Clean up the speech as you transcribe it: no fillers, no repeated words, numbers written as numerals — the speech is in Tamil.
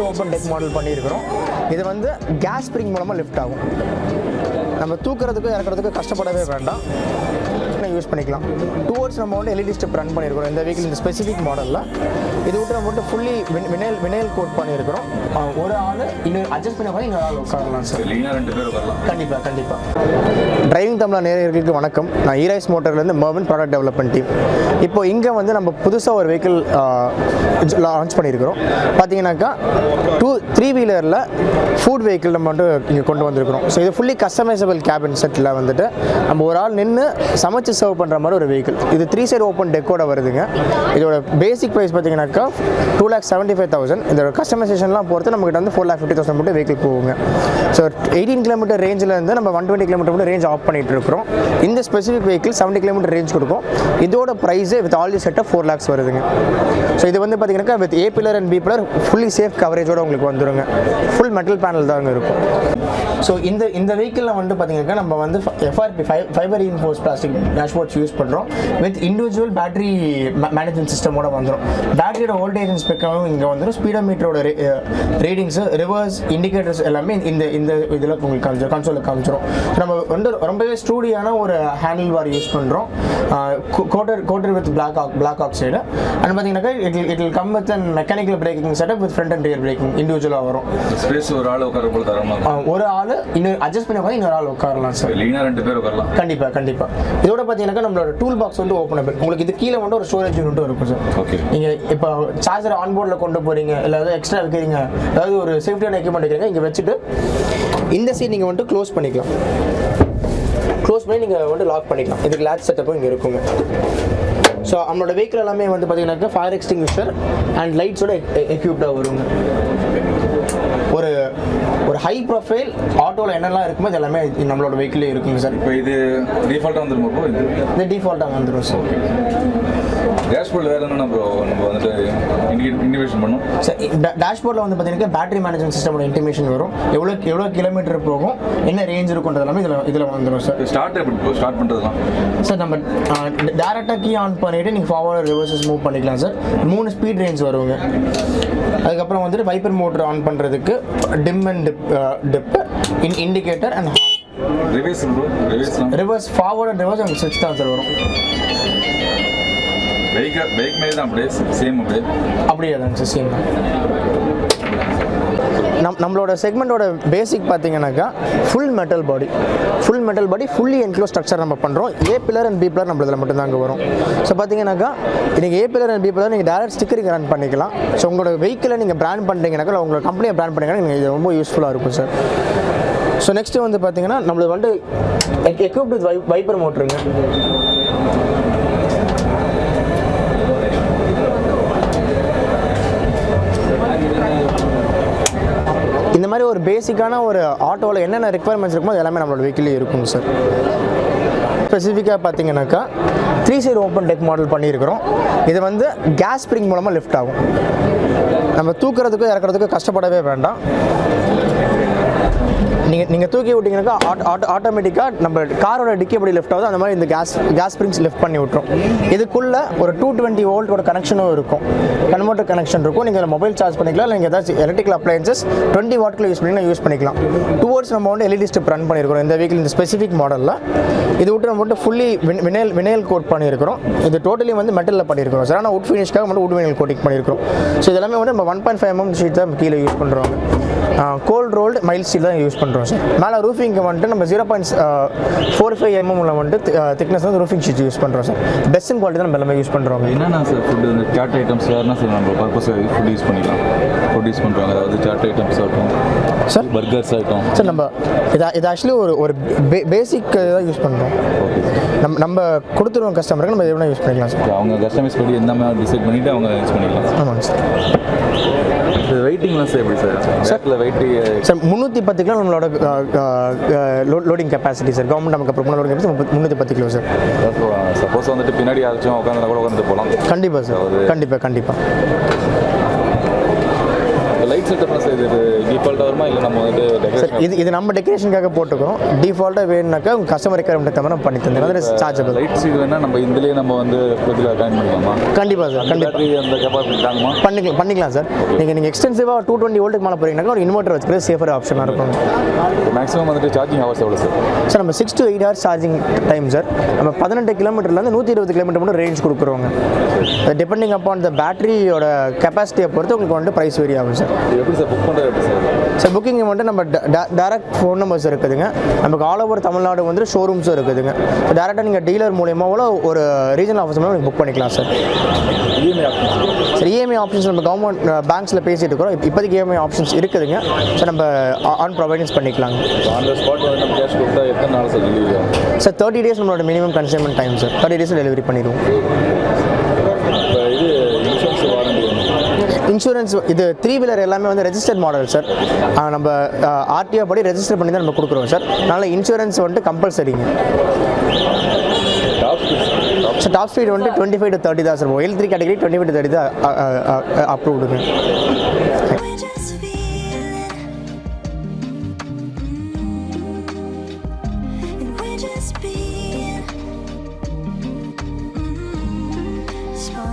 ஓப்பன் டெக் மாடல் பண்ணியிருக்கிறோம். இது வந்து கேஸ் ஸ்ப்ரிங் மூலமாக லிஃப்ட் ஆகும். நம்ம தூக்குறதுக்கு இறக்குறதுக்கு கஷ்டப்படவே வேண்டாம், யூஸ் பண்ணிக்கலாம். டுவர்ட்ஸ் நம்ம வந்து எல்இடி ஸ்டெப் ரன் பண்ணியிருக்கிறோம் இந்த வெஹிக்கிள், இந்த ஸ்பெசிஃபிக் மாடலில். இது விட்டு நம்ம வந்து ஃபுல்லி வினைல் கோட் பண்ணியிருக்கிறோம். ஒரு ஆள் இன்னும் அட்ஜஸ்ட் பண்ண போது இன்னொரு ஆள் உட்காரலாம் சார். கண்டிப்பாக. டிரைவிங் தமிழா நேயர்களுக்கு வணக்கம். நான் ஈரைஸ் மோட்டர்லேருந்து மர்வன் ப்ராடக்ட் டெவலப்மெண்ட் டீம். இப்போ இங்கே வந்து நம்ம புதுசாக ஒரு வெஹிக்கிள் லான்ச் பண்ணியிருக்கிறோம். பார்த்தீங்கன்னாக்கா 3 வீலரில் ஃபுட் வெஹிக்கிள் நம்ம வந்து இங்கே கொண்டு வந்திருக்கிறோம். ஸோ இது ஃபுல்லி கஸ்டமைசபிள் கேபின் செட்டில் வந்துட்டு நம்ம ஒரு ஆள் நின்று சமைச்சு சர்வ் பண்ணுற மாதிரி ஒரு வெஹிக்கிள். இது 3 சைடு ஓப்பன் டெக்கோட வருதுங்க. இதோட பேசிக் ப்ரைஸ் பார்த்தீங்கன்னாக்கா 2,75,000. இதோட கஸ்டமைசேஷன்லாம் பொறுத்து நம்மகிட்ட வந்து 4,50,000 மட்டும் வெஹிக்கிள் போகுங்க. ஸோ 18 கிலோமீட்டர் ரேஞ்சில் இருந்து நம்ம 120 கிலோமீட்டர் மட்டும் ரேஞ்ச் ஆஃப் பண்ணிட்டு இருக்கிறோம். இந்த ஸ்பெசிஃபிக் வெஹிக்கிள் 70 கிலோமீட்டர் ரேஞ்ச் கொடுக்கும். இதோட ப்ரைஸே with all the setup 4 lakhs வருதுங்க. ஸோ இது வந்து பார்த்தீங்கன்னாக்கா with A pillar and B pillar fully safe கவரேஜோட உங்களுக்கு வந்துருங்க. ஃபுல் மெட்டல் பேனல் தாங்க இருக்கும். ஸோ இந்த வெஹிக்கிளில் வந்து பார்த்தீங்கன்னாக்கா நம்ம வந்து FRP fibre reinforce plastic dashboards use பண்ணுறோம். வித் இண்டிவிஜுவல் பேட்டரி மேனேஜ்மெண்ட் சிஸ்டமோட வந்துடும். பேட்டரியோட வோல்டேஜ் ஸ்பெக்காகவும் இங்கே வந்துடும். ஸ்பீடோமீட்டரோட ரீடிங்ஸு, ரிவர்ஸ் இண்டிகேட்டர்ஸ் எல்லாமே இந்த இதில் உங்களுக்கு கன்சோலில் காமிச்சிடும். நம்ம வந்து ரொம்பவே ஸ்டூடியான ஒரு ஹேண்டில் பார் யூஸ் பண்ணுறோம். Coated with black oxide. And பார்த்தீங்கன்னாக்கா it will come with and mechanical braking setup with front and rear braking இண்டிவிஜுவலாக வரும். ஸ்பேஸ் ஒரு ஆள் உட்கார போல தரமா, ஒரு ஆள் இன்னும் அட்ஜஸ்ட் பண்ண போது இன்னொரு ஆள் உட்காரலாம் சார். லீனா 2 பேர் உட்காரலாம். கண்டிப்பாக. இதோட பார்த்தீங்கன்னாக்கா நம்மளோட டூல் பாக்ஸ் வந்து ஓப்பனபிள். உங்களுக்கு இது கீழே வந்து ஒரு ஸ்டோரேஜ் யூனிட்டும் இருக்கும் சார். ஓகே, நீங்கள் இப்போ சார்ஜர் ஆன்போர்டில் கொண்டு போகிறீங்க, இல்லை ஏதாவது எக்ஸ்ட்ரா வைக்கிறீங்க, அதாவது ஒரு சேஃப்டியான எக்யூப்மெண்ட் வைக்கிறீங்க, இங்கே வச்சுட்டு இந்த சைட் நீங்கள் வந்துட்டு க்ளோஸ் பண்ணிக்கலாம். க்ளோஸ் பண்ணி நீங்கள் வந்து லாக் பண்ணிக்கலாம். இதுக்கு லேட்ச் செட்டப்பும் இங்கே இருக்குங்க. ஸோ நம்மளோட வெஹிக்கிள் எல்லாமே வந்து பார்த்தீங்கன்னாக்கா ஃபயர் எக்ஸ்டிங்விஷர் அண்ட் லைட்ஸோட எக்யூப்டாக வருங்க. ஒரு ஹை ப்ரொஃபைல் ஆட்டோவில் என்னெல்லாம் இருக்குமோ இது எல்லாமே நம்மளோட வெஹிக்கிளே இருக்குங்க சார். இப்போ இது டிஃபால்ட்டாக வந்துருமா? இது டிஃபால்ட்டாக வந்துடும் சார். டேஷ்போர்டில் வேறு என்ன நம்ம வந்துட்டு இன்டிமேஷன் பண்ணோம் சார். டேஷ்போர்டில் வந்து பார்த்தீங்கன்னா பேட்டரி மேனேஜ்மெண்ட் சிஸ்டமோட இன்டிமேஷன் வரும். எவ்வளோ கிலோமீட்டர் போகும், என்ன ரேஞ்ச் இருக்குன்றது எல்லாமே இதில் வந்துடும் சார். ஸ்டார்ட் பண்ணுறதுலாம் சார் நம்ம டேரெக்டாக கீ ஆன் பண்ணிவிட்டு நீங்கள் ஃபார்வர்ட் ரிவர்ஸஸ் மூவ் பண்ணிக்கலாம் சார். 3 ஸ்பீட் ரேஞ்ச் வருங்க. அதுக்கப்புறம் வந்துட்டு வைப்பர் மோட்டர் ஆன் பண்ணுறதுக்கு dim and dip indicator and reverse forward and reverse உங்களுக்கு 6 தான் சார் வரும். பைக் மேலே தான் அப்படியே தாங்க சார், சேம் தான். நம்மளோட செக்மெண்ட்டோட பேசிக் பார்த்தீங்கன்னாக்கா full metal body fully enclose structure நம்ம பண்ணுறோம். A pillar and B pillar நம்ம இதில் மட்டும் தாங்க வரும். ஸோ பார்த்தீங்கன்னாக்கா நீங்கள் A pillar and B pillar நீங்கள் டேரக்ட் ஸ்டிக்கரிங் ரன் பண்ணிக்கலாம். ஸோ உங்களோட வெஹிக்கிளை நீங்கள் பிராண்ட் பண்ணுறீங்கன்னாக்கா, உங்களோட கம்பெனியை பிராண்ட் பண்ணிங்கன்னா நீங்கள் இது ரொம்ப யூஸ்ஃபுல்லாக இருக்கும் சார். ஸோ நெக்ஸ்ட்டு வந்து பார்த்தீங்கன்னா நம்மளுக்கு வந்து எக்யூப்ட் வித் வைப்பர் மோட்டருங்க. இந்த மாதிரி ஒரு பேசிக்கான ஒரு ஆட்டோவில் என்னென்ன ரெக்குவயர்மெண்ட்ஸ் இருக்குமோ அது எல்லாமே நம்மளோட வெஹிக்கிளே இருக்குங்க சார். ஸ்பெசிஃபிக்காக பார்த்தீங்கன்னாக்கா 3 சைடு ஓப்பன் டெக் மாடல் பண்ணியிருக்கிறோம். இது வந்து கேஸ் ஸ்ப்ரிங் மூலமாக லிஃப்ட் ஆகும். நம்ம தூக்குறதுக்கு இறக்குறதுக்கு கஷ்டப்படவே வேண்டாம். நீங்கள் தூக்கி விட்டிங்கனாக்கா ஆட்டோமேட்டிக்காக நம்ம காரோட டிக்கி எப்படி லிஃப்ட் ஆகுதோ அந்த மாதிரி இந்த கேஸ் ஸ்ப்ரிங்ஸ் லிஃப்ட் பண்ணி விட்டுரும். இதுக்குள்ளே ஒரு 220 வோல்ட்டோட கனெக்ஷனும் இருக்கும், கன்வெர்ட்டர் கனெக்ஷன் இருக்கும். நீங்கள் மொபைல் சார்ஜ் பண்ணிக்கலாம், இல்லை நீங்கள் ஏதாச்சும் எலக்ட்ரிக்கல் அப்ளையன்சஸ் 20 வாட்ல யூஸ் பண்ணிக்கலாம். டுவர்ட்ஸ் நம்ம வந்து எல்இடி ஸ்டெப் ரன் பண்ணியிருக்கிறோம் இந்த வெஹிக்கிள், இந்த ஸ்பெசிஃபிக் மாடலில். இது விட்டு நம்ம மட்டும் ஃபுல்லி வினைல் கோட் பண்ணியிருக்கிறோம். இது டோட்டலி வந்து மெட்டலில் பண்ணியிருக்கிறோம் சார். ஆனால் உட் ஃபினிஷ்க்காக மட்டும் உட் வினைல் கோட்டிங் பண்ணியிருக்கிறோம். ஸோ இதெல்லாமே வந்து நம்ம 1.5 mm ஷீட் தான் கீழே யூஸ் பண்ணுறோம். கோல்ட் ரோல்டு மைல் ஸ்டீல் தான் யூஸ் பண்ணுறோம் சார். மேலே ரூஃபிங்க்கு வந்துட்டு நம்ம 0.45 mm வந்துட்டு திக்னஸ் வந்து ரூஃபிங் ஷீட் யூஸ் பண்ணுறோம் சார். பெஸ்ட் குவாலிட்டி தான் நம்ம எல்லாமே யூஸ் பண்ணுறோம். என்னென்ன சார் ஃபுட் இந்த சாட் ஐட்டம்ஸ் வேறுனா சார் நம்ம பர்பஸ் ஃபுட் யூஸ் பண்ணிக்கலாம், ஃபுட் யூஸ் பண்ணுறாங்க. அதாவது சாட் ஐட்டம்ஸ் ஆகட்டும் சார், பர்கர்ஸ் ஆகட்டும் சார். நம்ம இது ஆக்சுவலி ஒரு பேசிக் தான் யூஸ் பண்ணுறோம். நம்ம கொடுத்துருவோம் கஸ்டமருக்கு, நம்ம எவ்வளோ யூஸ் பண்ணிக்கலாம் சார். அவங்க கஸ்டமைஸ் பண்ணி எந்த மாதிரி டிசைட் பண்ணிவிட்டு அவங்க யூஸ் பண்ணிக்கலாம். ஆமாங்க சார். வெயிட்டிங்லாம் சார் எப்படி sir? Sir weight sir 310 kilo நம்மளோட லோடிங் கெப்பாசிட்டி சார். கவர்மெண்ட் நமக்கு அப்புறம் loading capacity 310 kilo sir. Suppose வந்துட்டு பின்னாடி யாராச்சும் உட்காந்து கூட உட்காந்து போகலாம். கண்டிப்பாக சார், கண்டிப்பாக. லைட் செட்டப்னா சார் இது டிஃபால்ட்டாக வருமா இல்லை நம்ம வந்துட்டு சார் டெக்கரேஷன் இது நம்ம டெக்கரேஷனுக்காக போட்டுக்கிறோம். டிஃபால்ட்டாக வேணும்னாக்கா உங்கள் கஸ்டமர் ரெக்யர்மெண்ட் தவிர நம்ம பண்ணி தந்துடும். அது சார்ஜபிள். லைட்ஸ் இது வேணால் நம்ம இதுலேயே நம்ம வந்து இதில் ஜாயின் பண்ணிக்கலாமா? கண்டிப்பாக சார், கண்டிப்பாக பேட்டரி அந்த கெப்பாசிட்டி தாங்குமா? பண்ணிக்கலாம் சார். நீங்கள் எக்ஸ்டென்சிவாக 220 வோல்ட்டுக்கு மேலே போகிறீங்கன்னாக்கா ஒரு இன்வெர்ட்டர் வச்சுக்கிறது சேஃபர் ஆப்ஷனாக இருக்கும். மேக்ஸிமம் வந்துட்டு சார்ஜிங் ஹவர்ஸ் எவ்வளோ சார்? சார் நம்ம 6 to 8 hours charging time sir. நம்ம 18 கிலோமீட்டர்லேருந்து 120 கிலோமீட்டர் மட்டும் ரேஞ்ச் கொடுக்குறோங்க. டிபெண்டிங் அப்பான் த பேட்டரியோட கெப்பாசிட்டியை பொறுத்து உங்களுக்கு வந்துட்டு ப்ரைஸ் வேரி ஆகும் சார். எப்படி சார் புக் பண்ணுறது எப்படி சார்? சார் புக்கிங் வந்துட்டு நம்ம டேரக்ட் ஃபோன் நம்பர்ஸ் இருக்குதுங்க. நமக்கு ஆல் ஓவர் தமிழ்நாடு வந்து ஷோரூம்ஸும் இருக்குதுங்க. ஸோ டேரெக்டாக நீங்கள் டீலர் மூலியமாக ஒரு ரீஜனல் ஆஃபீஸ் மூலம் நீங்கள் புக் பண்ணிக்கலாம் sir. EMI option sir EMI options நம்ம கவர்மெண்ட் பேங்க்ஸில் பேசிட்டு இருக்கிறோம். இப்போதைக்கு இஎம்ஐ ஆப்ஷன்ஸ் இருக்குதுங்க. ஸோ நம்ம ஆன் ப்ரொவைடன்ஸ் பண்ணிக்கலாங்க. அந்த ஸ்பாட் வந்து நம்ம கேஷ் கொடுத்தா எத்தனை நாள் சார் டெலிவரி ஆகும்? சார் 30 days நம்மளோட minimum consignment time sir. 30 days delivery பண்ணிடுவோம். இப்போ இது இன்சூரன்ஸ் வாரண்டி இன்சூரன்ஸ் இது 3 வீலர் எல்லாமே வந்து ரெஜிஸ்டர்ட் மாடல் சார். நம்ம ஆர்டிஓ படி ரெஜிஸ்டர் பண்ணி தான் நம்ம கொடுக்குறோம் சார். அதனால் இன்சூரன்ஸ் வந்துட்டு கம்பல்சரிங்க. சார் டாப் ஸ்பீட் வந்துட்டு 25 to 30 தான் சார். L3 கேட்டகரி 25 to 30 தான் அப்ரூவ்டுங்க. Small